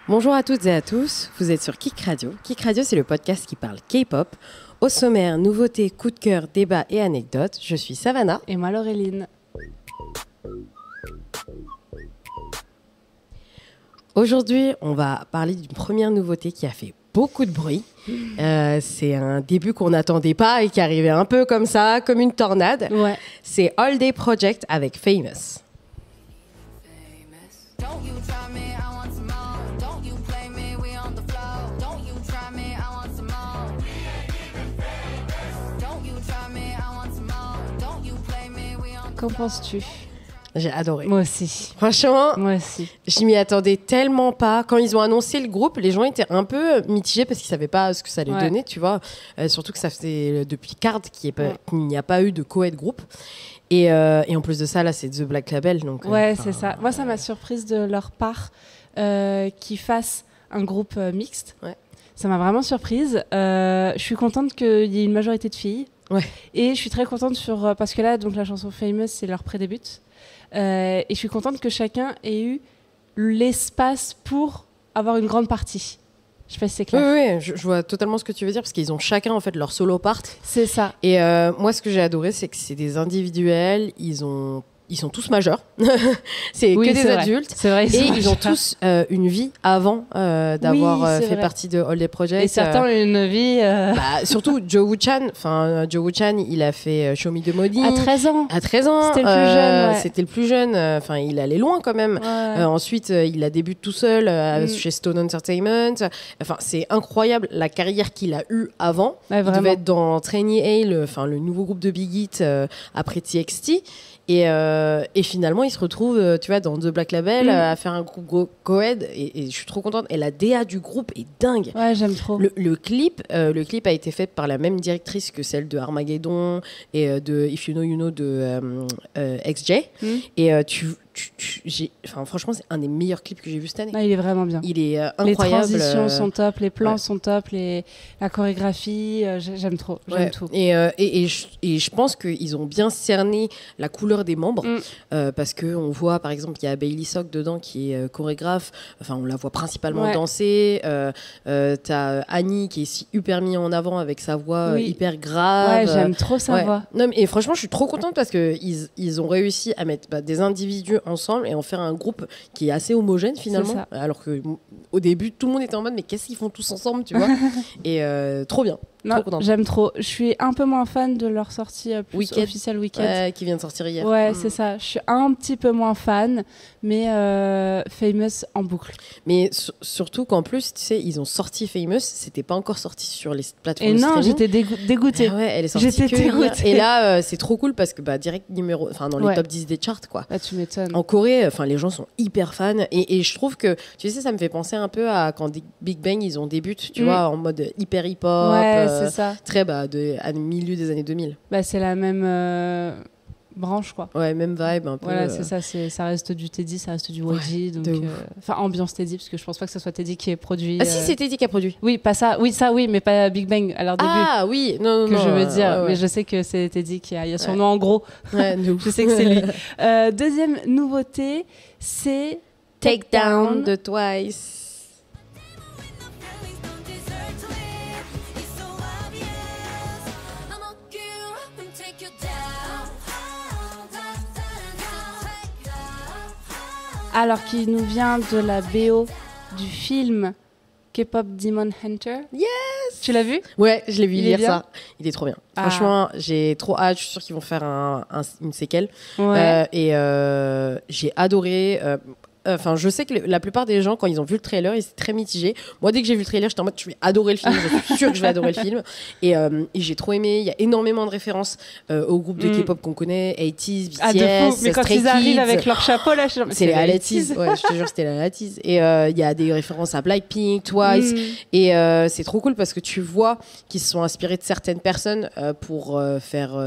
Bonjour à toutes et à tous, vous êtes sur Kik Radio. Kik Radio, c'est le podcast qui parle K-pop. Au sommaire, nouveautés, coups de cœur, débats et anecdotes. Je suis Savannah. Et moi, Laureline. Aujourd'hui, on va parler d'une première nouveauté qui a fait beaucoup de bruit. C'est un début qu'on n'attendait pas et qui arrivait un peu comme ça, comme une tornade. Ouais. C'est All Day Project avec Famous. Qu'en penses-tu ? J'ai adoré. Moi aussi. Franchement, Moi aussi. je m'y attendais tellement pas. Quand ils ont annoncé le groupe, les gens étaient un peu mitigés parce qu'ils savaient pas ce que ça allait donner, tu vois. Surtout que ça faisait depuis Card qu'il n'y a pas eu de co-head groupe. Et en plus de ça, là, c'est The Black Label. Donc, c'est ça. Moi, ça m'a surprise de leur part qu'ils fassent un groupe mixte. Ouais. Ça m'a vraiment surprise. Je suis contente qu'il y ait une majorité de filles. Ouais. Et je suis très contente parce que là, donc, la chanson Famous, c'est leur pré-début. Et je suis contente que chacun ait eu l'espace pour avoir une grande partie. Je sais pas si c'est clair. Oui, je vois totalement ce que tu veux dire parce qu'ils ont chacun en fait leur solo part. C'est ça. Et moi, ce que j'ai adoré, c'est que c'est des individuels. Ils sont tous majeurs. C'est que des adultes. C'est vrai. Et ils ont tous une vie avant d'avoir fait partie de All Day Project. Et certains ont une vie... surtout Joe Woo-chan. Joe Woo-chan, il a fait Show Me the Money. À 13 ans. À 13 ans. C'était le plus jeune. C'était le plus jeune. Il allait loin quand même. Ouais. Ensuite, il a débuté tout seul chez Stone Entertainment. C'est incroyable la carrière qu'il a eue avant. Ouais, il devait être dans Trainee A, le nouveau groupe de Big Hit après TXT. Et finalement, il se retrouve, tu vois, dans The Black Label à faire un groupe co-ed et je suis trop contente. Et la DA du groupe est dingue. Ouais, j'aime trop. Le clip a été fait par la même directrice que celle de Armageddon et de If You Know You Know de XJ. Et franchement, c'est un des meilleurs clips que j'ai vu cette année. Ah, il est vraiment bien. Il est incroyable. Les transitions sont top, les plans sont top, la chorégraphie, j'aime trop. J'aime tout. Et je pense qu'ils ont bien cerné la couleur des membres parce qu'on voit, par exemple, il y a Bailey Sok dedans qui est chorégraphe. On la voit principalement danser. T'as Annie qui est hyper mise en avant avec sa voix hyper grave. Ouais, j'aime trop sa voix. Non, et franchement, je suis trop contente parce qu'ils ont réussi à mettre des individus ensemble et en faire un groupe qui est assez homogène finalement, alors que au début tout le monde était en mode mais qu'est-ce qu'ils font tous ensemble, tu vois. Et trop bien. Non, j'aime trop. Je suis un peu moins fan de leur sortie officielle Wicked qui vient de sortir hier. Ouais, c'est ça. Je suis un petit peu moins fan, mais Famous en boucle. Mais surtout qu'en plus, tu sais, ils ont sorti Famous, c'était pas encore sorti sur les plateformes de streaming. Et non, j'étais dégoûtée. Elle est sortie j'étais dégoûtée. Et là, c'est trop cool parce que direct numéro, dans les top 10 des charts, quoi. Bah, tu m'étonnes. En Corée, les gens sont hyper fans et je trouve que, tu sais, ça me fait penser un peu à quand Big Bang ils ont débuté, tu vois, en mode hyper hip-hop. Ouais, c'est ça. Très à milieu des années 2000. C'est la même branche, quoi. Ouais, même vibe un peu. Voilà, c'est ça. Ça reste du Teddy, ça reste du YG. Donc, ambiance Teddy, parce que je pense pas que ce soit Teddy qui ait produit. Ah si, c'est Teddy qui a produit. Oui, pas ça. Oui, ça, oui, mais pas Big Bang à leur début. Ah oui, non. Je veux dire, mais je sais que c'est Teddy qui a. Il y a son nom en gros. Ouais, je sais que c'est lui. Deuxième nouveauté, c'est Take Down de Twice. Alors qu'il nous vient de la BO du film K-pop Demon Hunter. Yes! Tu l'as vu? Ouais, je l'ai vu hier ça. Il est trop bien. Ah. Franchement, j'ai trop hâte. Je suis sûre qu'ils vont faire une séquelle. Ouais. J'ai adoré. Je sais que la plupart des gens, quand ils ont vu le trailer, ils étaient très mitigés. Moi, dès que j'ai vu le trailer, j'étais en mode, je vais adorer le film. Je suis sûre que je vais adorer le film. Et j'ai trop aimé. Il y a énormément de références au groupe de K-pop qu'on connaît, 80s, BTS, de fou. Mais quand ils arrivent avec leur chapeau, là, c'est les Alatis. Ouais, je te jure, c'était les Alatis. Et il y a des références à Blackpink, Twice. Et c'est trop cool parce que tu vois qu'ils se sont inspirés de certaines personnes pour faire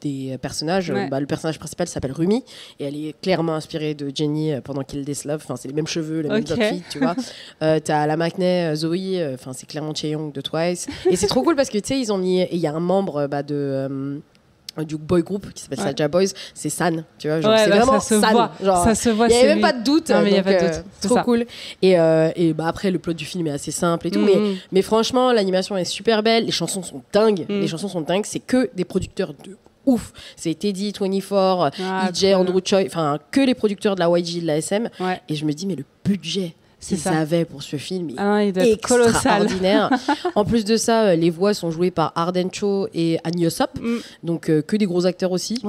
des personnages. Le personnage principal s'appelle Rumi et elle est clairement inspirée de Jennie pendant qu'il Love, c'est les mêmes cheveux, les mêmes outfits, tu vois. T'as la Maknae, Zoe, c'est clairement Chaeyoung de Twice. Et c'est trop cool parce que tu sais, il y a un membre du boy group qui s'appelle Saja Boys, c'est San, tu vois, genre, c'est là, vraiment ça se San, voit, genre, ça se voit, il y avait même lui. pas de doute, Non, mais il y a donc, pas de doute, c'est trop ça. cool. Et bah après le plot du film est assez simple et tout, mais franchement l'animation est super belle, les chansons sont dingues, c'est que des producteurs de ouf, c'est Teddy 24, EJ, Andrew Choi, enfin que les producteurs de la YG, de la SM, et je me dis mais le budget qu'ils avaient pour ce film il doit être extraordinaire. En plus de ça, les voix sont jouées par Arden Cho et An Yosop, donc que des gros acteurs aussi.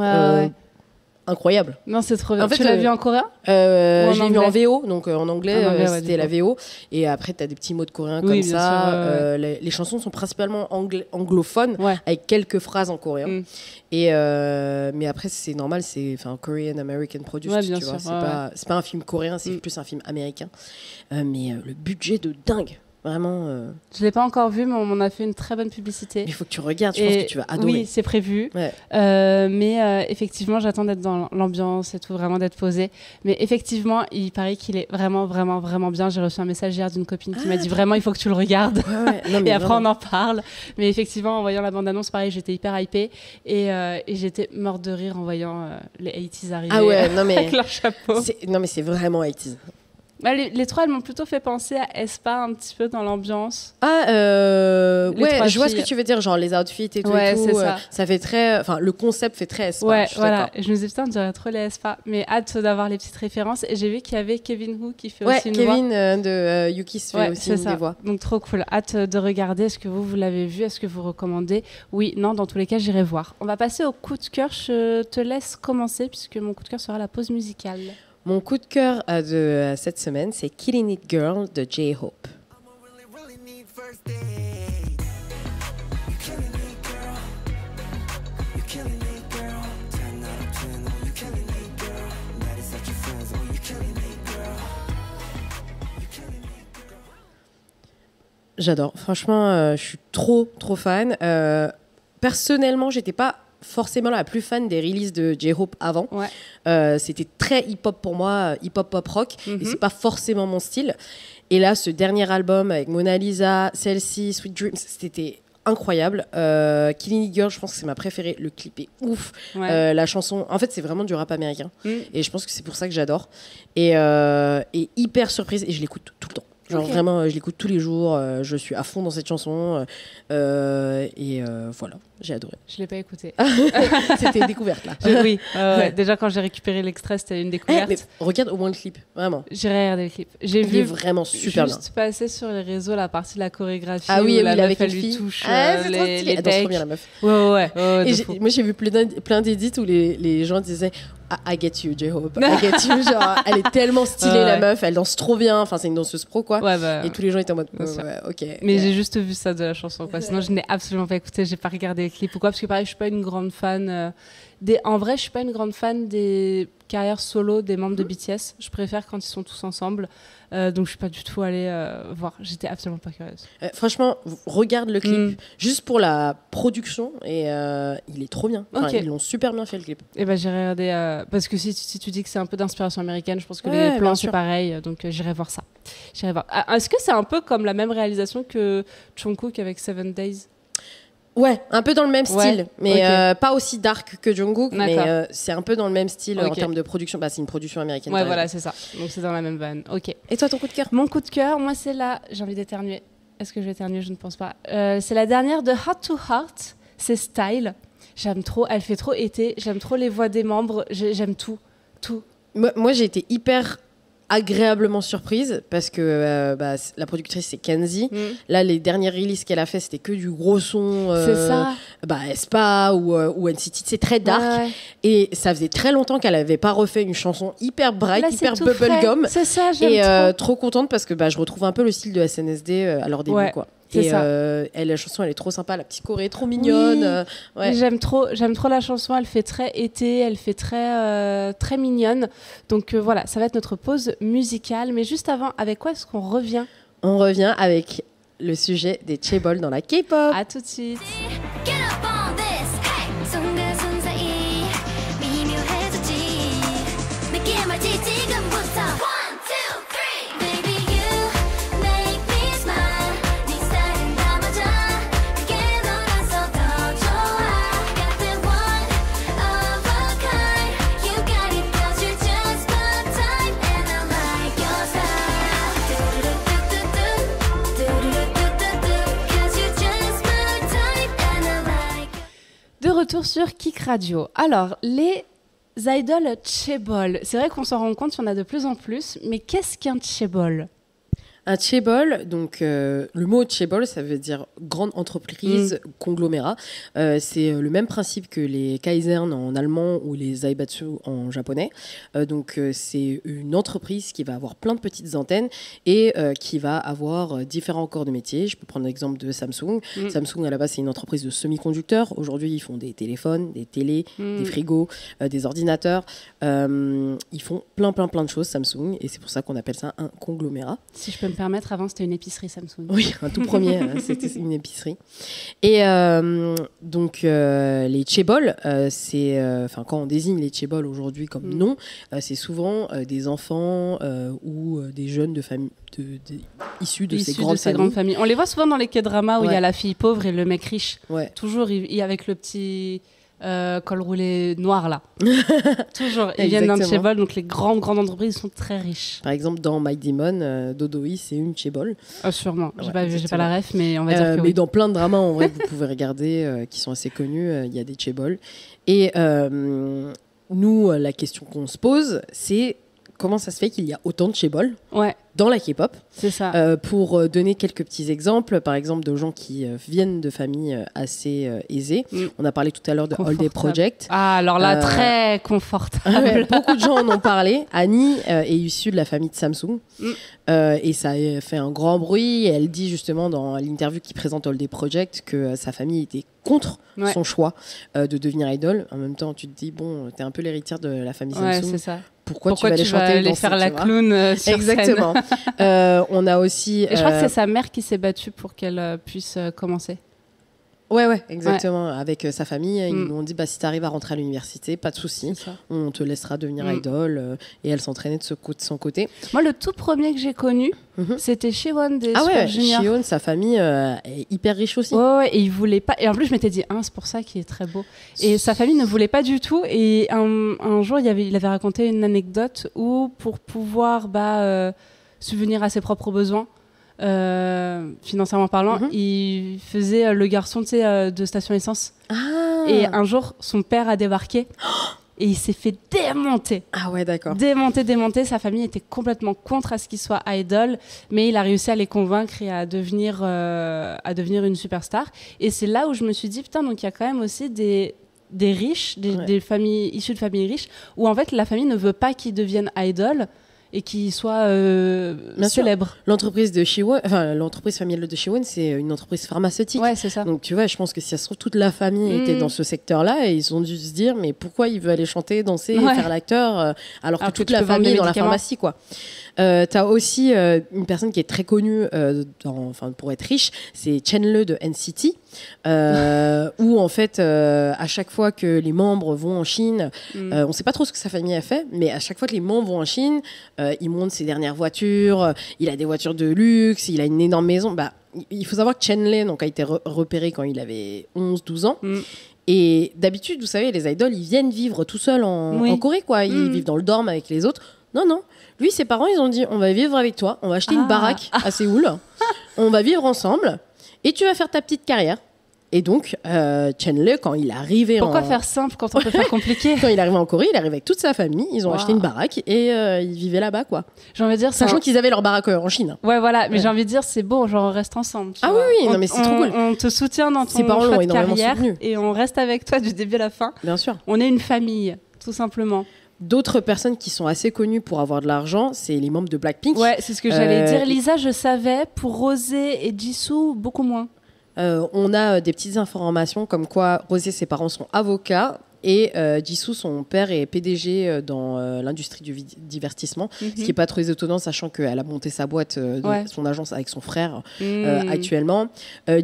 Incroyable. Non, c'est trop bien. En fait, tu l'as vu en coréen j'ai vu en VO, donc en anglais, c'était la VO. Et après, tu as des petits mots de coréen comme ça. Les chansons sont principalement anglophones, avec quelques phrases en coréen. Et mais après, c'est normal, c'est Korean American produced, tu vois. C'est pas un film coréen, c'est plus un film américain. Mais le budget de dingue. Vraiment. Je l'ai pas encore vu, mais on m'en a fait une très bonne publicité. Mais il faut que tu regardes, je pense que tu vas adorer. Oui, c'est prévu. Mais effectivement, j'attends d'être dans l'ambiance et tout, vraiment d'être posée. Mais effectivement, il paraît qu'il est vraiment, vraiment, vraiment bien. J'ai reçu un message hier d'une copine qui m'a dit vraiment, il faut que tu le regardes. Non, mais et après, on en parle. Mais effectivement, en voyant la bande-annonce, pareil, j'étais hyper hypée. Et j'étais morte de rire en voyant les 80s arriver avec leur chapeau. Non, mais c'est vraiment 80s. Les trois, elles m'ont plutôt fait penser à Aespa un petit peu dans l'ambiance. Je vois ce que tu veux dire, genre les outfits et tout. Ça fait très, le concept fait très Aespa. Voilà. Je me disais putain, on dirait trop les Aespa, mais hâte d'avoir les petites références. Et j'ai vu qu'il y avait Kevin Hu qui fait aussi une voix. Kevin de Yukis fait aussi des voix. Donc trop cool. Hâte de regarder. Est-ce que vous l'avez vu? Est-ce que vous recommandez? Oui, non. Dans tous les cas, j'irai voir. On va passer au coup de cœur. Je te laisse commencer puisque mon coup de cœur sera la pause musicale. Mon coup de cœur de cette semaine, c'est Killing It Girl de J-Hope. J'adore. Franchement, je suis trop fan. Personnellement, j'étais pas forcément la plus fan des releases de J-Hope avant. C'était très hip-hop pour moi, hip-hop pop-rock, et c'est pas forcément mon style. Et là, ce dernier album avec Mona Lisa, celle-ci, Sweet Dreams, c'était incroyable. Killing It Girl, je pense que c'est ma préférée. Le clip est ouf. La chanson, en fait, c'est vraiment du rap américain. Et je pense que c'est pour ça que j'adore. Et hyper surprise, et je l'écoute tout le temps. Genre vraiment, je l'écoute tous les jours, je suis à fond dans cette chanson voilà, j'ai adoré. Je l'ai pas écoutée. C'était découverte là. Oui, déjà quand j'ai récupéré l'extrait, c'était une découverte. Mais regarde au moins le clip, vraiment. J'irai regarder le clip. J'ai vu vraiment super juste passer sur les réseaux la partie de la chorégraphie où la meuf elle lui touche les danse trop bien la meuf. Et moi j'ai vu plein d'édits où les gens disaient I get you, J-Hope. I get you, genre elle est tellement stylée la meuf, elle danse trop bien, enfin c'est une danseuse pro quoi. Et tous les gens étaient en mode ok. Mais j'ai juste vu ça de la chanson quoi. Sinon je n'ai absolument pas écouté, j'ai pas regardé les clips ou quoi parce que pareil je suis pas une grande fan en vrai je suis pas une grande fan des carrières solo des membres de BTS. Je préfère quand ils sont tous ensemble. Donc je suis pas du tout allée voir. J'étais absolument pas curieuse. Franchement, regarde le clip juste pour la production et il est trop bien. Ils l'ont super bien fait le clip. Et j'irai regarder parce que si tu dis que c'est un peu d'inspiration américaine, je pense que les plans c'est pareil. Donc j'irai voir ça. J'irai voir. Est-ce que c'est un peu comme la même réalisation que Jungkook avec 7 Days? Ouais, un peu dans le même style, mais pas aussi dark que Jungkook, mais c'est un peu dans le même style en termes de production. C'est une production américaine. Ouais, voilà, c'est ça. Donc c'est dans la même veine. Ok. Et toi, ton coup de cœur? Mon coup de cœur, moi, c'est là. J'ai envie d'éternuer. Est-ce que je vais éternuer? Je ne pense pas. C'est la dernière de Heart to Heart. C'est Style. J'aime trop. Elle fait trop été. J'aime trop les voix des membres. J'aime tout. Moi, j'ai été hyper agréablement surprise parce que la productrice c'est Kenzie. Là les dernières releases qu'elle a fait c'était que du gros son c'est ça. Aespa ou NCT, c'est très dark et ça faisait très longtemps qu'elle avait pas refait une chanson hyper bright, là, hyper bubblegum. C'est ça, j'aime trop contente parce que je retrouve un peu le style de SNSD à leur début quoi. Et la chanson elle est trop sympa, la petite choré est trop mignonne. J'aime trop la chanson, elle fait très été, elle fait très mignonne. Donc voilà, ça va être notre pause musicale. Mais juste avant, avec quoi est-ce qu'on revient? On revient avec le sujet des chaebol dans la K-pop. À tout de suite. retour sur Kik Radio. Alors, les idoles chaebol, c'est vrai qu'on s'en rend compte, il y en a de plus en plus, mais qu'est-ce qu'un chaebol ? Un chaebol, donc le mot chaebol, ça veut dire grande entreprise, conglomérat. C'est le même principe que les kaizern en allemand ou les zaibatsu en japonais. Donc c'est une entreprise qui va avoir plein de petites antennes et qui va avoir différents corps de métier. Je peux prendre l'exemple de Samsung. Samsung, à la base, c'est une entreprise de semi-conducteurs. Aujourd'hui, ils font des téléphones, des télés, des frigos, des ordinateurs. Ils font plein de choses, Samsung, et c'est pour ça qu'on appelle ça un conglomérat. Si je peux me permettre, avant c'était une épicerie Samsung. Oui, un tout premier, c'était une épicerie. Et donc les chaebol, c'est, quand on désigne les chaebol aujourd'hui comme nom, c'est souvent des enfants ou des jeunes de famille issus de ces grandes familles. On les voit souvent dans les K-dramas où il y a la fille pauvre et le mec riche. Ouais. Toujours avec le petit col roulé noir là. Toujours. Ils viennent d'un chaebol, donc les grandes entreprises sont très riches. Par exemple, dans My Demon, Dodoi, c'est une chaebol. Sûrement. J'ai pas la ref, mais on va dire que mais oui. dans plein de dramas, en vrai, que vous pouvez regarder, qui sont assez connus, il y a des chaebols. Et nous, la question qu'on se pose, c'est comment ça se fait qu'il y a autant de chaebol dans la K-pop. C'est ça. Pour donner quelques petits exemples, par exemple de gens qui viennent de familles assez aisées. On a parlé tout à l'heure de All Day Project. Ah, alors là, très confortable. Beaucoup de gens en ont parlé. Annie est issue de la famille de Samsung. Et ça a fait un grand bruit. Et elle dit justement dans l'interview qui présente All Day Project que sa famille était contre son choix de devenir idol. En même temps, tu te dis, bon, t'es un peu l'héritière de la famille Samsung. C'est ça. Pourquoi tu vas aller chanter aller faire la clown sur Exactement. On a aussi... Et je crois que c'est sa mère qui s'est battue pour qu'elle puisse commencer. Ouais, exactement. Avec sa famille, ils nous ont dit, si tu arrives à rentrer à l'université, pas de souci, on te laissera devenir idol. Et elle s'entraînait de son côté. Moi, le tout premier que j'ai connu, c'était Siwon des Super Junior. Siwon, sa famille est hyper riche aussi. Et il voulait pas. Et en plus, je m'étais dit, c'est pour ça qu'il est très beau. Et sa famille ne voulait pas du tout. Et un jour, il avait raconté une anecdote où, pour pouvoir subvenir à ses propres besoins, financièrement parlant, il faisait le garçon de station essence. Et un jour, son père a débarqué et il s'est fait démonter. Ah ouais, d'accord. Démonter. Sa famille était complètement contre à ce qu'il soit idol, mais il a réussi à les convaincre et à devenir une superstar. Et c'est là où je me suis dit, putain, donc il y a quand même aussi des riches, des familles issues de familles riches, où en fait la famille ne veut pas qu'ils deviennent idol et qui soit célèbre. L'entreprise familiale de Siwon, c'est une entreprise pharmaceutique. Ouais, c'est ça. Donc tu vois, je pense que si ça se trouve, toute la famille était dans ce secteur-là et ils ont dû se dire, mais pourquoi il veut aller chanter, danser, faire l'acteur, alors que toute la famille est dans la pharmacie, quoi. T'as aussi une personne qui est très connue pour être riche, c'est Chenle de NCT, où en fait à chaque fois que les membres vont en Chine, on sait pas trop ce que sa famille a fait, mais à chaque fois que les membres vont en Chine, il monte ses dernières voitures, il a des voitures de luxe, il a une énorme maison. Il faut savoir que Chenle a été repéré quand il avait 11-12 ans. Et d'habitude, vous savez, les idoles, ils viennent vivre tout seuls en Corée, quoi. Ils vivent dans le dorm avec les autres. Non. Lui, ses parents, ils ont dit, on va vivre avec toi, on va acheter une baraque à Séoul, on va vivre ensemble, et tu vas faire ta petite carrière. Et donc, Chenle, quand il est arrivé Pourquoi faire simple quand on peut faire compliqué? Quand il est arrivé en Corée, il est arrivé avec toute sa famille, ils ont acheté une baraque, et ils vivaient là-bas, quoi. J'ai envie de dire, sachant qu'ils avaient leur baraque en Chine. Ouais, voilà, mais j'ai envie de dire, c'est beau, genre on reste ensemble. Oui, non, mais c'est trop cool. On te soutient dans ton choix de carrière, et on reste avec toi du début à la fin. Bien sûr. On est une famille, tout simplement. D'autres personnes qui sont assez connues pour avoir de l'argent, c'est les membres de Blackpink. Ouais, c'est ce que j'allais dire. Lisa, je savais. Pour Rosé et Jisoo, beaucoup moins. On a des petites informations comme quoi Rosé, ses parents sont avocats. Et Jisoo, son père, est PDG dans l'industrie du divertissement, ce qui n'est pas trop étonnant, sachant qu'elle a monté sa boîte, son agence avec son frère actuellement.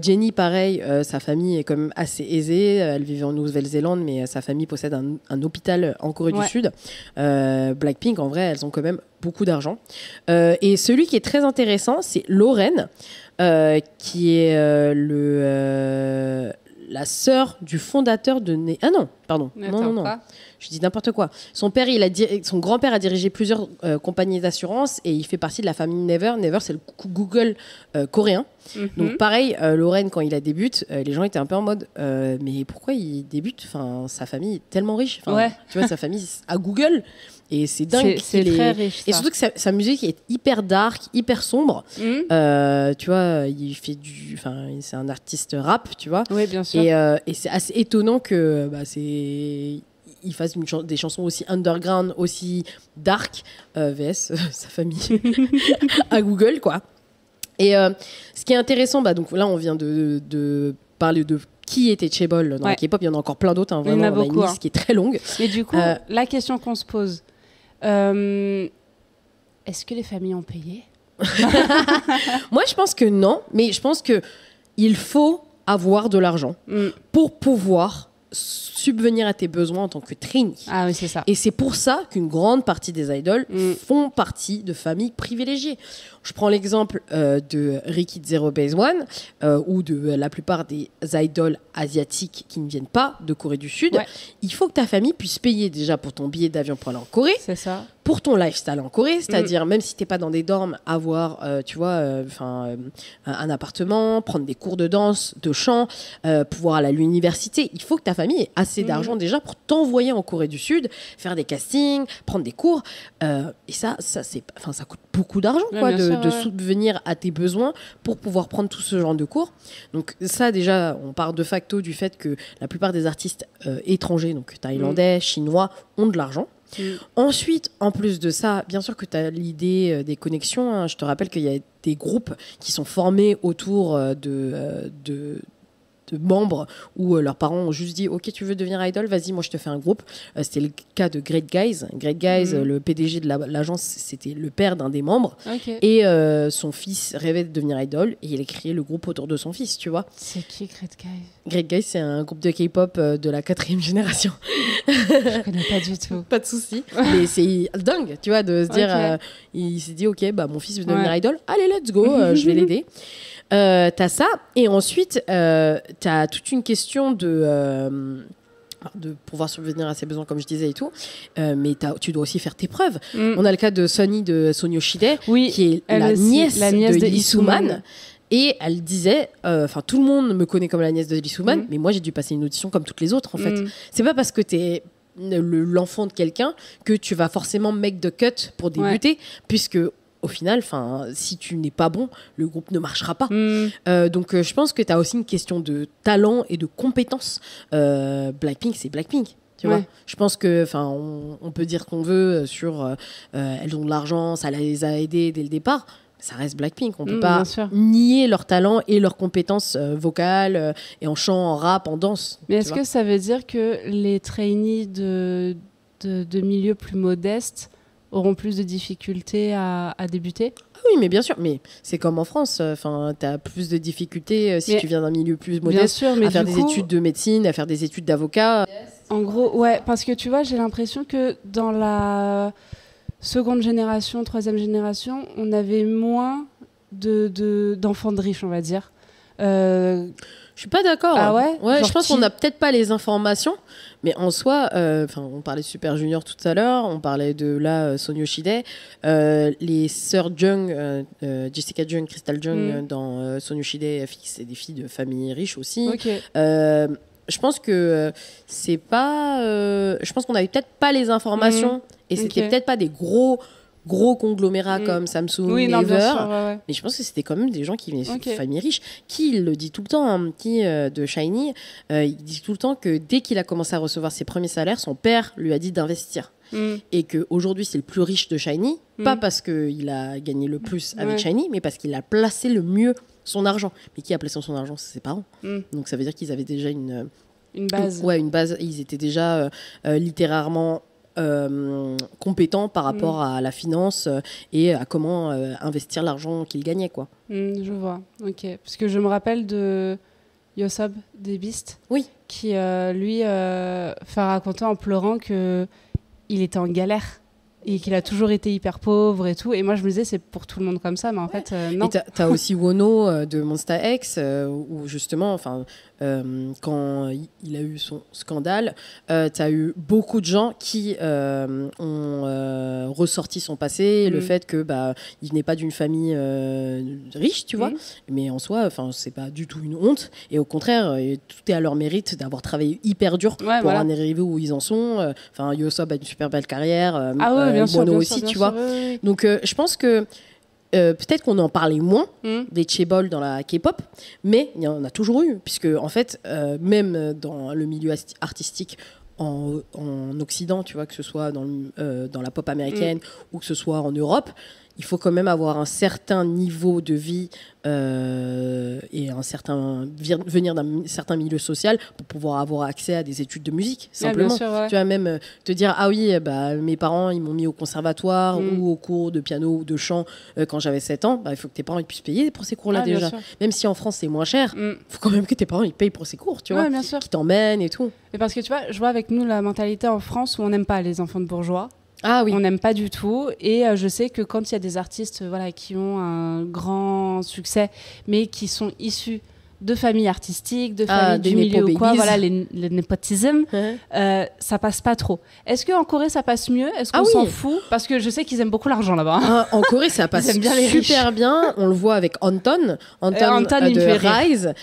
Jennie, pareil, sa famille est quand même assez aisée. Elle vivait en Nouvelle-Zélande, mais sa famille possède un hôpital en Corée du Sud. Blackpink, en vrai, elles ont quand même beaucoup d'argent. Et celui qui est très intéressant, c'est Lauren, qui est la sœur du fondateur de... Ah non, pardon. Non. Je dis n'importe quoi. Son grand-père a dirigé plusieurs compagnies d'assurance et il fait partie de la famille Never. Never, c'est le Google coréen. Donc pareil, Loren, quand il a débute, les gens étaient un peu en mode mais pourquoi il débute? Enfin, sa famille est tellement riche. Tu vois, sa famille à Google. Et c'est dingue. C'est très riche. Et surtout que sa musique est hyper dark, hyper sombre. Tu vois, c'est un artiste rap, tu vois. Oui, bien sûr. Et c'est assez étonnant que il fasse des chansons aussi underground, aussi dark, vs sa famille à Google, quoi. Et ce qui est intéressant, donc là, on vient de parler de qui était Chaebol dans la K-pop. Il y en a encore plein d'autres. Vraiment, il y en a beaucoup, une liste qui est très longue. Et du coup, la question qu'on se pose, est-ce que les familles ont payé? Moi, je pense que non, mais je pense qu'il faut avoir de l'argent pour pouvoir subvenir à tes besoins en tant que trainee. Ah oui, c'est ça. Et c'est pour ça qu'une grande partie des idoles font partie de familles privilégiées. Je prends l'exemple de Ricky de Zero Base One ou de la plupart des idoles asiatiques qui ne viennent pas de Corée du Sud. Ouais. Il faut que ta famille puisse payer déjà pour ton billet d'avion pour aller en Corée. C'est ça. Pour ton lifestyle en Corée, c'est-à-dire même si t'es pas dans des dorms, avoir un appartement, prendre des cours de danse, de chant, pouvoir aller à l'université. Il faut que ta famille ait assez d'argent déjà pour t'envoyer en Corée du Sud, faire des castings, prendre des cours. Et ça coûte beaucoup d'argent de subvenir à tes besoins pour pouvoir prendre tout ce genre de cours. Donc ça déjà, on part de facto du fait que la plupart des artistes étrangers, donc thaïlandais, chinois, ont de l'argent. Ensuite, en plus de ça, bien sûr que tu as l'idée des connexions. Hein. Je te rappelle qu'il y a des groupes qui sont formés autour de membres où leurs parents ont juste dit ok, tu veux devenir idol, vas-y, moi je te fais un groupe. C'était le cas de Great Guys. Le PDG de l'agence, c'était le père d'un des membres. Et son fils rêvait de devenir idol et il a créé le groupe autour de son fils, tu vois. C'est qui Great Guys? Great Guys, c'est un groupe de K-pop de la 4e génération. Je connais pas du tout. Pas de souci. Mais c'est dingue, tu vois, de se dire il s'est dit ok, mon fils veut devenir idol, allez, let's go, je vais l'aider. T'as ça, et ensuite t'as toute une question de pouvoir subvenir à ses besoins, comme je disais et tout, mais tu dois aussi faire tes preuves. On a le cas de Sonny de Son Yoshide, qui est la nièce de Lee Soo-man. Et elle disait, tout le monde me connaît comme la nièce de Lee Soo-man, mais moi j'ai dû passer une audition comme toutes les autres en fait. C'est pas parce que t'es l'enfant de quelqu'un que tu vas forcément make the cut pour débuter, puisque au final, si tu n'es pas bon, le groupe ne marchera pas. Donc, je pense que tu as aussi une question de talent et de compétence. Blackpink, c'est Blackpink. Tu vois, je pense que, on peut dire qu'on veut sur elles ont de l'argent, ça les a aidées dès le départ. Ça reste Blackpink. On ne peut pas nier leur talent et leurs compétences vocales et en chant, en rap, en danse. Mais est-ce que ça veut dire que les trainees de milieux plus modestes auront plus de difficultés à débuter? Oui, mais bien sûr. Mais c'est comme en France. Tu as plus de difficultés si tu viens d'un milieu plus modeste à faire des études de médecine, à faire des études d'avocat. En gros, parce que tu vois, j'ai l'impression que dans la seconde génération, troisième génération, on avait moins d'enfants de riches, on va dire. Je suis pas d'accord. Ah ouais, je pense qu'on n'a peut-être pas les informations, mais en soi, on parlait de Super Junior tout à l'heure, on parlait de Son Yoshide, les sœurs Jung, Jessica Jung, Crystal Jung dans Son Yoshide, c'est des filles de famille riches aussi. Je pense que c'est pas, je pense qu'on avait peut-être pas les informations et c'était peut-être pas des gros conglomérats comme Samsung, Naver, mais je pense que c'était quand même des gens qui venaient de familles riches. Qui le dit tout le temps, de SHINee, il dit tout le temps que dès qu'il a commencé à recevoir ses premiers salaires, son père lui a dit d'investir. Et qu'aujourd'hui, c'est le plus riche de SHINee, pas parce qu'il a gagné le plus avec SHINee, mais parce qu'il a placé le mieux son argent. Mais qui a placé son argent? C'est ses parents. Donc ça veut dire qu'ils avaient déjà une base. Une base. Ils étaient déjà littérairement compétents par rapport à la finance et à comment investir l'argent qu'ils gagnaient, quoi. Je vois, ok. Parce que je me rappelle de Yosob des Beast, qui lui fait raconter en pleurant qu'il était en galère et qu'il a toujours été hyper pauvre et tout. Et moi, je me disais, c'est pour tout le monde comme ça, mais en fait, non. Et t'as aussi Wono de Monsta X, où justement, quand il a eu son scandale, t'as eu beaucoup de gens qui ont ressorti son passé, le fait que il venait pas d'une famille riche, tu vois. Mais en soi, c'est pas du tout une honte. Et au contraire, tout est à leur mérite d'avoir travaillé hyper dur pour en arriver où ils en sont. Yosob a une super belle carrière. Bien sûr, Bono aussi, tu vois. Oui. Donc, je pense que peut-être qu'on en parlait moins des chaebols dans la K-pop, mais il y en a toujours eu, puisque en fait, même dans le milieu artistique en Occident, tu vois, que ce soit dans la pop américaine ou que ce soit en Europe, il faut quand même avoir un certain niveau de vie et venir d'un certain milieu social pour pouvoir avoir accès à des études de musique, simplement. Sûr, ouais. Tu vas même te dire, ah oui, mes parents, ils m'ont mis au conservatoire ou au cours de piano ou de chant quand j'avais 7 ans. Il faut que tes parents ils puissent payer pour ces cours-là déjà. Même si en France, c'est moins cher, il faut quand même que tes parents ils payent pour ces cours, tu vois, qui t'emmènent et tout. Et parce que tu vois, je vois avec nous la mentalité en France où on n'aime pas les enfants de bourgeois. Ah oui. On n'aime pas du tout. Et je sais que quand il y a des artistes qui ont un grand succès, mais qui sont issus de familles artistiques, de familles du milieu ou quoi, le népotisme, ça passe pas trop. Est-ce qu'en Corée, ça passe mieux? Est-ce qu'on s'en fout? Parce que je sais qu'ils aiment beaucoup l'argent là-bas. En Corée, ça passe super bien. On le voit avec Anton de Rise.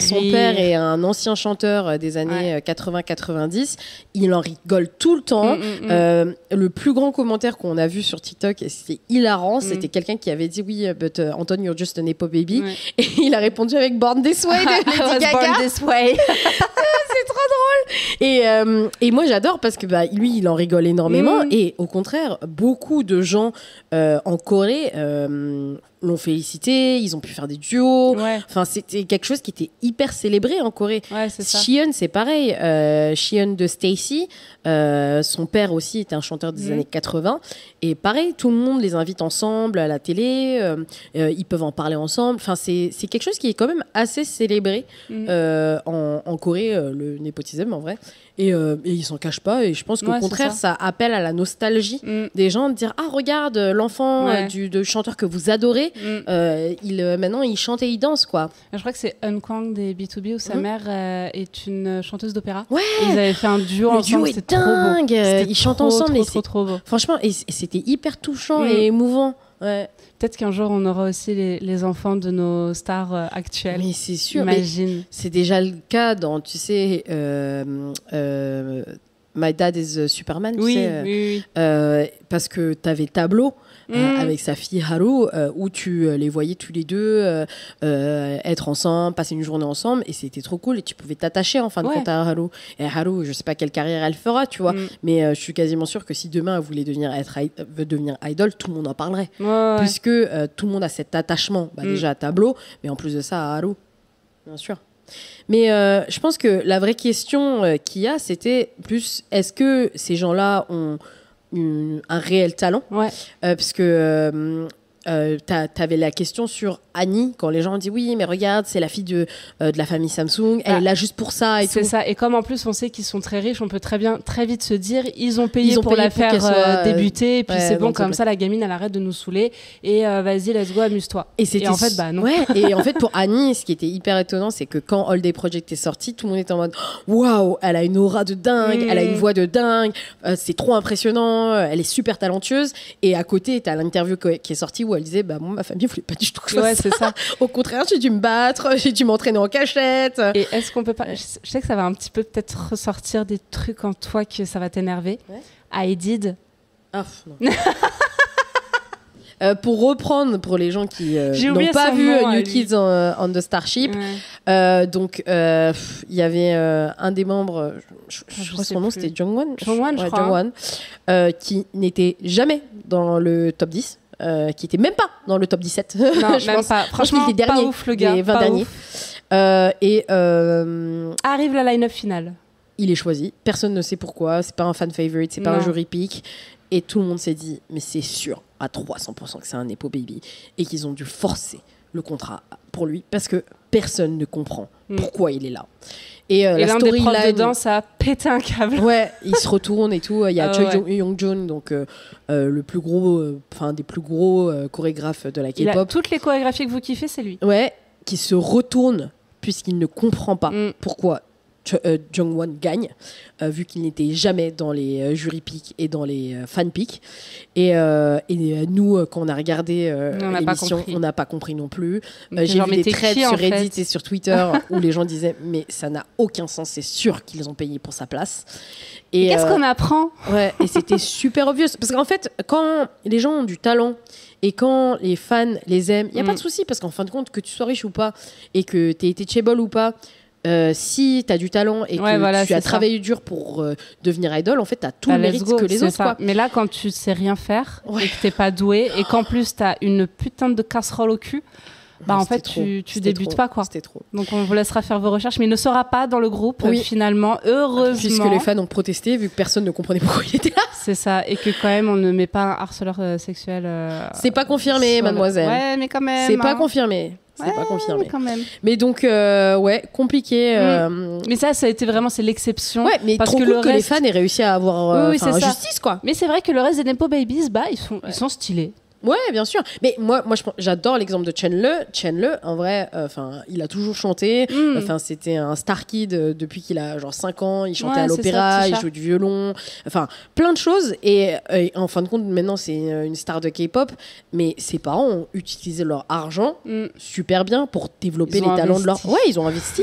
Son père est un ancien chanteur des années 80-90. Il en rigole tout le temps. Le plus grand commentaire qu'on a vu sur TikTok, et c'était hilarant, c'était quelqu'un qui avait dit oui, but Anton, you're just a nepo baby. Et il a répondu avec Born This Way de Lady Gaga. Born This Way. C'est trop drôle. Et moi j'adore parce que lui il en rigole énormément et au contraire beaucoup de gens en Corée l'ont félicité, ils ont pu faire des duos. C'était quelque chose qui était hyper célébré en Corée. Shion c'est pareil. Shion de Stacy, son père aussi était un chanteur des années 80 et pareil, tout le monde les invite ensemble à la télé, ils peuvent en parler ensemble. C'est quelque chose qui est quand même assez célébré en Corée, le népotisme en vrai. Et ils s'en cachent pas et je pense qu'au contraire ça appelle à la nostalgie des gens de dire ah regarde l'enfant du chanteur que vous adorez maintenant il chante et il danse quoi. Je crois que c'est Eun Kwang des B2B où sa mère est une chanteuse d'opéra et ils avaient fait un duo ensemble, c'était dingue. Trop beau. Ils chantent ensemble trop beau. Franchement et c'était hyper touchant et émouvant. Peut-être qu'un jour on aura aussi les enfants de nos stars actuelles. Mais c'est sûr. Imagine. C'est déjà le cas dans, tu sais, My Dad is Superman. Oui, tu sais, oui. Parce que tu avais Tableau avec sa fille Haru où tu les voyais tous les deux être ensemble, passer une journée ensemble et c'était trop cool et tu pouvais t'attacher en fin de compte à Haru. Et Haru, je sais pas quelle carrière elle fera, tu vois, mais je suis quasiment sûre que si demain elle voulait devenir idol, tout le monde en parlerait. Puisque tout le monde a cet attachement déjà à Tableau, mais en plus de ça à Haru, bien sûr. Mais je pense que la vraie question qu'il y a, c'était plus est-ce que ces gens-là ont un réel talent parce que t'avais la question sur Annie quand les gens ont dit oui mais regarde c'est la fille de la famille Samsung elle est là juste pour ça et c'est tout. Ça et comme en plus on sait qu'ils sont très riches on peut très vite se dire ils ont payé pour la faire débuter et puis c'est bon comme ça la gamine elle arrête de nous saouler et vas-y let's go amuse-toi et en fait non et en fait pour Annie ce qui était hyper étonnant c'est que quand All Day Project est sorti tout le monde était en mode waouh elle a une aura de dingue elle a une voix de dingue c'est trop impressionnant elle est super talentueuse et à côté t'as l'interview qui est sortie où elle disait moi ma famille voulait pas du tout que je fasse ça. Au contraire j'ai dû me battre, j'ai dû m'entraîner en cachette. Et est-ce qu'on peut pas je sais que ça va un petit peu peut-être ressortir des trucs en toi que ça va t'énerver. I did non. Pour reprendre pour les gens qui n'ont pas vu New Kids on the Starship donc il y avait un des membres je crois son nom c'était Jongwon qui n'était jamais dans le top 10 qui était même pas dans le top 17 non, je même pense. Pas. Franchement, il était dernier, pas ouf, le gars, des 20 derniers. Arrive la line-up finale. Il est choisi. Personne ne sait pourquoi. C'est pas un fan favorite, c'est pas un jury pick. Et tout le monde s'est dit, mais c'est sûr à 300% que c'est un Nepo Baby. Et qu'ils ont dû forcer le contrat pour lui parce que personne ne comprend pourquoi il est là. Et l'un des profs de storyline, danse a pété un câble. ouais, il se retourne et tout. Il y a Choi Young-joon, donc le plus gros, des plus gros chorégraphes de la K-pop. Toutes les chorégraphies que vous kiffez, c'est lui. Ouais, qui se retourne puisqu'il ne comprend pas pourquoi Jungwon gagne, vu qu'il n'était jamais dans les jury picks et dans les fan picks. Et nous, quand on a regardé l'émission, on n'a pas compris non plus. J'ai vu des threads sur Reddit et sur Twitter où les gens disaient mais ça n'a aucun sens, c'est sûr qu'ils ont payé pour sa place. Et qu'est-ce qu'on apprend? Ouais, et c'était super obvious. Parce qu'en fait, quand les gens ont du talent et quand les fans les aiment, il n'y a pas de souci, parce qu'en fin de compte, que tu sois riche ou pas et que tu aies été chaebol ou pas, si tu as du talent et que tu as travaillé dur pour devenir idol, en fait, tu as tout le mérite que les autres. Quoi. Mais là, quand tu sais rien faire et que tu n'es pas doué et qu'en plus tu as une putain de casserole au cul, en fait, tu débutes pas, quoi. C'était trop. Donc, on vous laissera faire vos recherches, mais il ne sera pas dans le groupe, finalement, heureusement. Puisque les fans ont protesté, vu que personne ne comprenait pourquoi il était là. C'est ça, et que quand même, on ne met pas un harceleur sexuel. C'est pas confirmé, mademoiselle. Ouais, mais quand même. C'est pas confirmé. C'est pas confirmé. Mais quand même. Mais donc, compliqué. Mais ça a été vraiment, c'est l'exception. Ouais, mais parce trop cool que les fans aient réussi à avoir justice, quoi. Mais c'est vrai que le reste des Nepo Babies, ils sont stylés. Ouais, bien sûr. Mais moi j'adore l'exemple de Chenle. En vrai, il a toujours chanté. C'était un star kid depuis qu'il a genre 5 ans. Il chantait à l'opéra, il jouait du violon. Enfin, plein de choses. Et en fin de compte, maintenant, c'est une star de K-pop. Mais ses parents ont utilisé leur argent super bien pour développer les talents de leur... Ouais, ils ont investi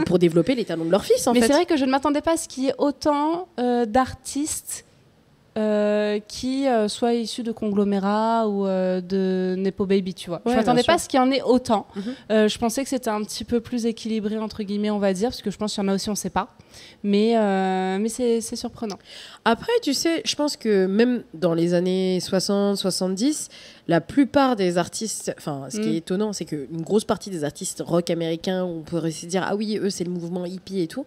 pour développer les talents de leur fils, en fait. Mais c'est vrai que je ne m'attendais pas à ce qu'il y ait autant d'artistes qui soient issus de conglomérats ou de Nepo Baby, tu vois. Je m'attendais pas à ce qu'il y en ait autant. Je pensais que c'était un petit peu plus équilibré, entre guillemets, on va dire, parce que je pense qu'il y en a aussi, on sait pas. Mais c'est surprenant. Après, tu sais, je pense que même dans les années 60-70, la plupart des artistes, ce qui est étonnant, c'est qu'une grosse partie des artistes rock américains, on pourrait se dire, ah oui, eux, c'est le mouvement hippie et tout,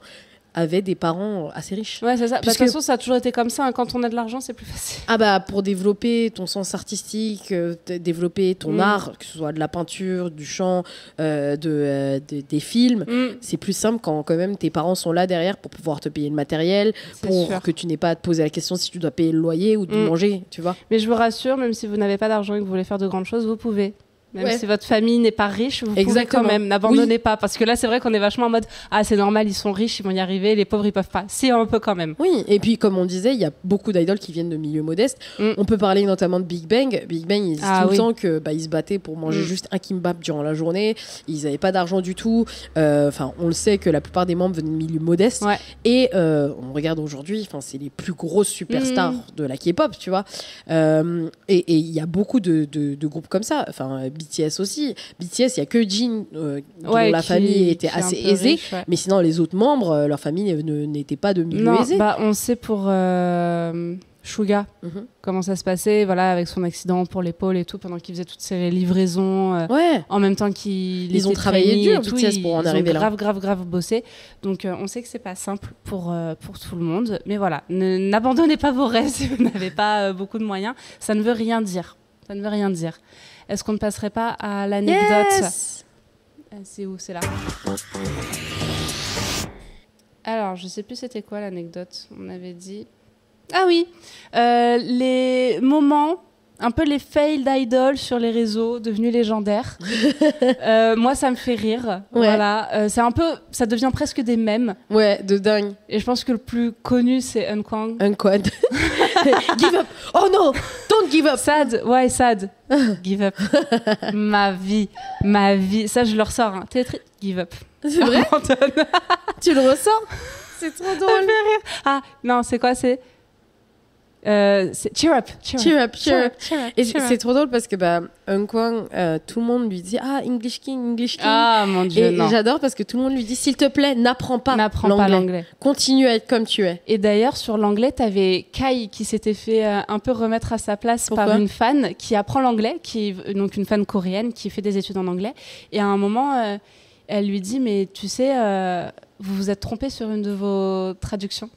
avaient des parents assez riches. Ouais, c'est ça. De toute façon, ça a toujours été comme ça. Hein. Quand on a de l'argent, c'est plus facile. Ah bah, pour développer ton sens artistique, développer ton art, que ce soit de la peinture, du chant, des films, c'est plus simple quand même tes parents sont là derrière pour pouvoir te payer le matériel, que tu n'aies pas à te poser la question si tu dois payer le loyer ou de manger, tu vois. Mais je vous rassure, même si vous n'avez pas d'argent et que vous voulez faire de grandes choses, vous pouvez. Même si votre famille n'est pas riche, vous pouvez quand même. N'abandonnez pas. Parce que là, c'est vrai qu'on est vachement en mode « Ah, c'est normal, ils sont riches, ils vont y arriver. Les pauvres, ils peuvent pas. » Si, un peu quand même. Oui, et puis comme on disait, il y a beaucoup d'idoles qui viennent de milieux modestes. On peut parler notamment de Big Bang. Big Bang, ils disent tout le temps qu'ils se battaient pour manger juste un kimbap durant la journée. Ils n'avaient pas d'argent du tout. On le sait que la plupart des membres venaient de milieux modestes. Ouais. Et on regarde aujourd'hui, c'est les plus grosses superstars de la K-pop, tu vois. Et il y a beaucoup de groupes comme ça. BTS aussi. BTS, il n'y a que Jin dont la famille était assez aisée, riche, mais sinon les autres membres, leur famille n'était pas de milieu aisé. On sait pour Suga comment ça se passait, avec son accident pour l'épaule et tout, pendant qu'il faisait toutes ses livraisons, en même temps qu'ils ont travaillé dur, BTS, pour en arriver là. grave bossé. Donc on sait que c'est pas simple pour tout le monde, mais voilà, n'abandonnez pas vos rêves si vous n'avez pas beaucoup de moyens. Ça ne veut rien dire. Ça ne veut rien dire. Est-ce qu'on ne passerait pas à l'anecdote ? C'est où ? C'est là. Alors, je ne sais plus c'était quoi l'anecdote. On avait dit... Ah oui, les moments, un peu les fails d'idoles sur les réseaux, devenus légendaires. Moi, ça me fait rire. Ouais. Voilà. C'est un peu... Ça devient presque des mèmes. Ouais, de dingue. Et je pense que le plus connu, c'est Unquang. Unquad. Give up. Oh non, don't give up. Sad. Ouais, sad. Give up. Ma vie. Ça, je le ressors. Hein. Give up. C'est vrai. Tu le ressors. C'est trop drôle. Ça me fait rire. Ah, non, c'est quoi ? C'est cheer up. Et c'est trop drôle parce que Unquang, tout le monde lui dit English King. Ah mon Dieu, et non. J'adore parce que tout le monde lui dit s'il te plaît, n'apprends pas l'anglais. Continue à être comme tu es. Et d'ailleurs sur l'anglais, t'avais Kai qui s'était fait un peu remettre à sa place par une fan qui apprend l'anglais, donc une fan coréenne qui fait des études en anglais. Et à un moment, elle lui dit mais tu sais, vous vous êtes trompé sur une de vos traductions.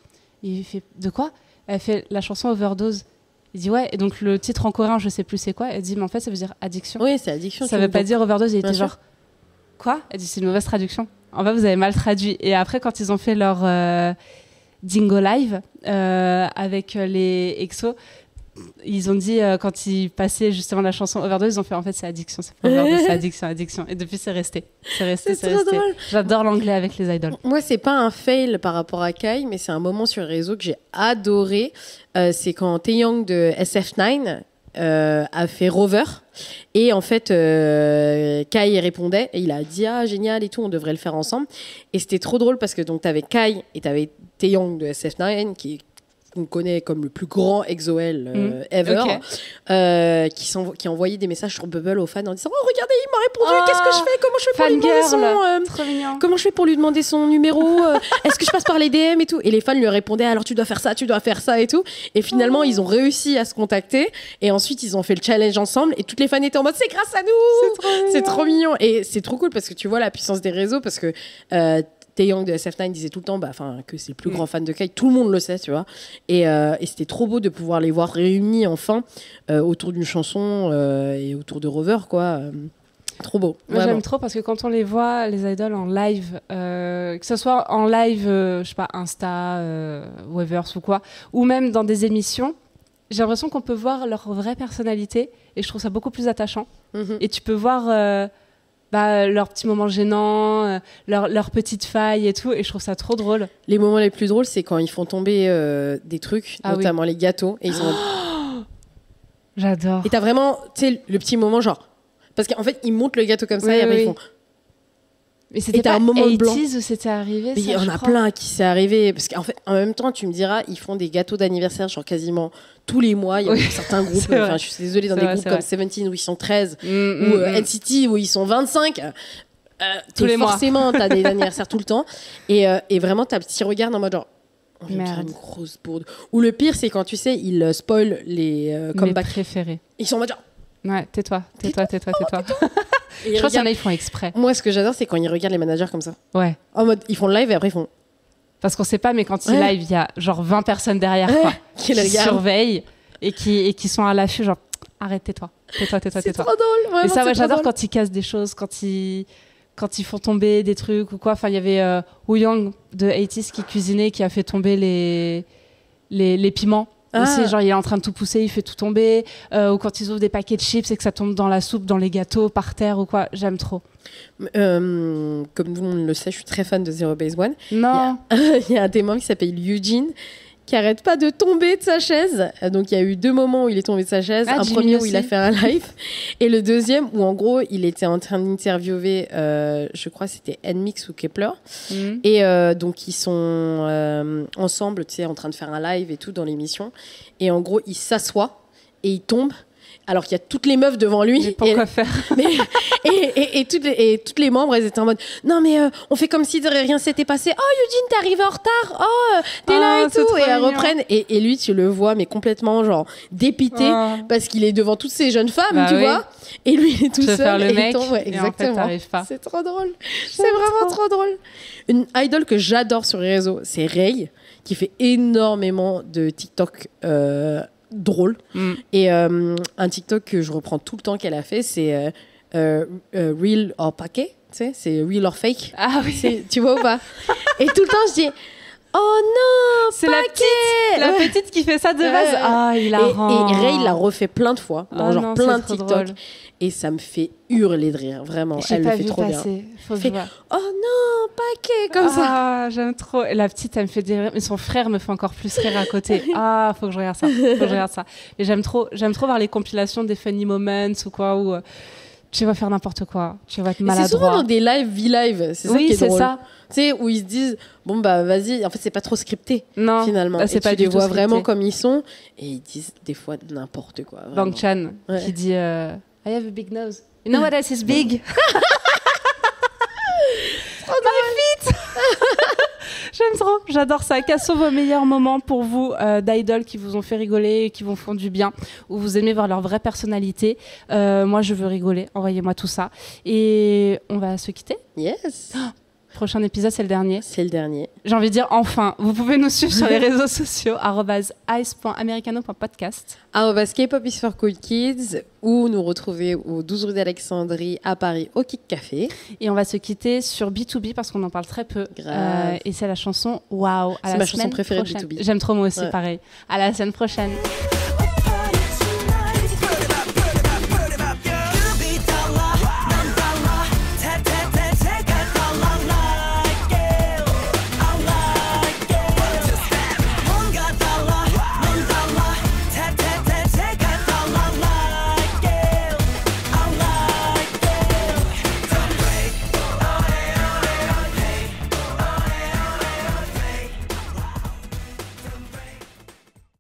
Il fait de quoi ? Elle fait la chanson Overdose. Il dit ouais, et donc le titre en coréen, je sais plus c'est quoi. Elle dit mais en fait ça veut dire addiction. Oui, c'est addiction. Ça veut pas dire overdose. Il était genre Quoi? Elle dit c'est une mauvaise traduction. En fait, vous avez mal traduit. Et après, quand ils ont fait leur Dingo Live avec les EXO, ils ont dit, quand ils passaient justement la chanson Overdose, ils ont fait en fait c'est addiction, c'est pas Overdose, c'est addiction, addiction. Et depuis, c'est resté. C'est resté. Drôle. J'adore l'anglais avec les idoles. Moi, c'est pas un fail par rapport à Kai, mais c'est un moment sur les réseaux que j'ai adoré. C'est quand Taeyong de SF9 a fait Rover. Et en fait, Kai répondait et il a dit ah génial et tout, on devrait le faire ensemble. Et c'était trop drôle parce que donc t'avais Kai et t'avais Taeyong de SF9 qu'on connaît comme le plus grand EXO-L ever, qui envoyait des messages sur Bubble aux fans en disant oh regardez il m'a répondu, qu'est-ce que je fais, comment je fais pour lui demander comment je fais pour lui demander son numéro, est-ce que je passe par les DM et tout, et les fans lui répondaient alors tu dois faire ça et tout, et finalement ils ont réussi à se contacter et ensuite ils ont fait le challenge ensemble et toutes les fans étaient en mode c'est grâce à nous, c'est trop mignon et c'est trop cool parce que tu vois la puissance des réseaux parce que Taeyong de SF9 disait tout le temps que c'est le plus grand fan de Kai, tout le monde le sait, tu vois. Et c'était trop beau de pouvoir les voir réunis enfin autour d'une chanson et autour de Rover, quoi. Trop beau. Moi, j'aime trop parce que quand on les voit, les idoles en live, que ce soit en live, je sais pas, Insta, Weverse ou quoi, ou même dans des émissions, j'ai l'impression qu'on peut voir leur vraie personnalité et je trouve ça beaucoup plus attachant. Et tu peux voir leurs petits moments gênants, leurs petites failles et tout, et je trouve ça trop drôle. Les moments les plus drôles, c'est quand ils font tomber des trucs, notamment les gâteaux, et ils ont... J'adore. Et t'as vraiment, tu sais, le petit moment genre... Parce qu'en fait, ils montent le gâteau comme ça, et après ils font... Mais c'était pas un moment de blanc où c'était arrivé. Mais il y en a plein qui c'est arrivé parce qu'en fait en même temps tu me diras ils font des gâteaux d'anniversaire genre quasiment tous les mois, il y a certains groupes, je suis désolée, dans des groupes comme Seventeen où ils sont 13 ou NCT où ils sont 25, tous les forcément t'as des anniversaires tout le temps et vraiment t'as un petit regard en mode genre une grosse bourde. Ou le pire c'est quand tu sais ils spoilent les comebacks préférés, ils sont en mode genre ouais, tais-toi. Je crois qu'il y en a, ils font exprès. Moi, ce que j'adore, c'est quand ils regardent les managers comme ça. Ouais. En mode, ils font le live et après ils font... Parce qu'on sait pas, mais quand ils live, il y a genre 20 personnes derrière quoi, qui surveillent et qui sont à l'affût, genre, arrête, tais-toi. C'est trop drôle. Vraiment, et ça, j'adore quand ils cassent des choses, quand ils font tomber des trucs ou quoi. Enfin, il y avait Woo-young de 80s qui cuisinait, qui a fait tomber les piments. Aussi, genre il est en train de tout pousser, il fait tout tomber, ou quand ils ouvrent des paquets de chips et que ça tombe dans la soupe, dans les gâteaux, par terre ou quoi, j'aime trop. Comme tout le monde le sait, je suis très fan de Zero Base One. Non. Il y a un des membres qui s'appelle Eugene qui arrête pas de tomber de sa chaise. Donc il y a eu 2 moments où il est tombé de sa chaise. Un premier où il a fait un live et le deuxième où en gros il était en train d'interviewer, je crois c'était NMIX ou Kepler. Et donc ils sont ensemble, tu sais, en train de faire un live et tout dans l'émission. Et en gros il s'assoit et il tombe. Alors qu'il y a toutes les meufs devant lui. Mais pourquoi faire et toutes les membres, elles étaient en mode non mais on fait comme si de rien s'était passé. Oh Eugene, t'es arrivé en retard. Oh t'es là et tout. Et elles reprennent. Et lui, tu le vois mais complètement genre dépité parce qu'il est devant toutes ces jeunes femmes, tu vois. Et lui, il est tout seul. Faire le mec. Tombe, exactement. Et en fait, t'arrives pas. C'est trop drôle. C'est vraiment trop drôle. Une idol que j'adore sur les réseaux, c'est Rei, qui fait énormément de TikTok. Drôle. Et un TikTok que je reprends tout le temps qu'elle a fait, c'est Real or Paquet, tu sais, c'est Real or Fake. Ah oui. Tu vois ou pas? Et tout le temps je dis oh non, c'est la petite qui fait ça de base. Ah, il la rend. Et Ray l'a refait plein de fois dans plein de TikTok. Drôle. Et ça me fait hurler de rire, vraiment. Elle le fait trop bien. Faut que je vois. Oh non, Paquet, comme ça. Ah, j'aime trop. Et la petite, elle me fait des rires. Mais son frère me fait encore plus rire à côté. Ah, faut que je regarde ça. Et j'aime trop voir les compilations des funny moments ou quoi, où tu vas faire n'importe quoi. Tu vas être maladroit. C'est souvent dans des lives, V-Live. C'est ça qui est drôle. Oui, c'est ça. Tu sais, où ils se disent, bon, bah, vas-y. En fait, c'est pas trop scripté, finalement. C'est pas tu les vois vraiment comme ils sont. Et ils disent des fois n'importe quoi. Bang Chan, qui dit I have a big nose. You know what else is big? My feet. J'aime trop, j'adore ça. Quels sont vos meilleurs moments pour vous d'idoles qui vous ont fait rigoler, qui vous font du bien, où vous aimez voir leur vraie personnalité? Moi, je veux rigoler. Envoyez-moi tout ça. Et on va se quitter. Yes. Prochain épisode, c'est le dernier. C'est le dernier. J'ai envie de dire enfin. Vous pouvez nous suivre sur les réseaux sociaux @ice.americano.podcast. @K-pop is for cool kids ou nous retrouver au 12 rue d'Alexandrie à Paris au Kick Café. Et on va se quitter sur B2B parce qu'on en parle très peu. Et c'est la chanson Wow. C'est ma chanson préférée de B2B. J'aime trop moi aussi, pareil. À la semaine prochaine.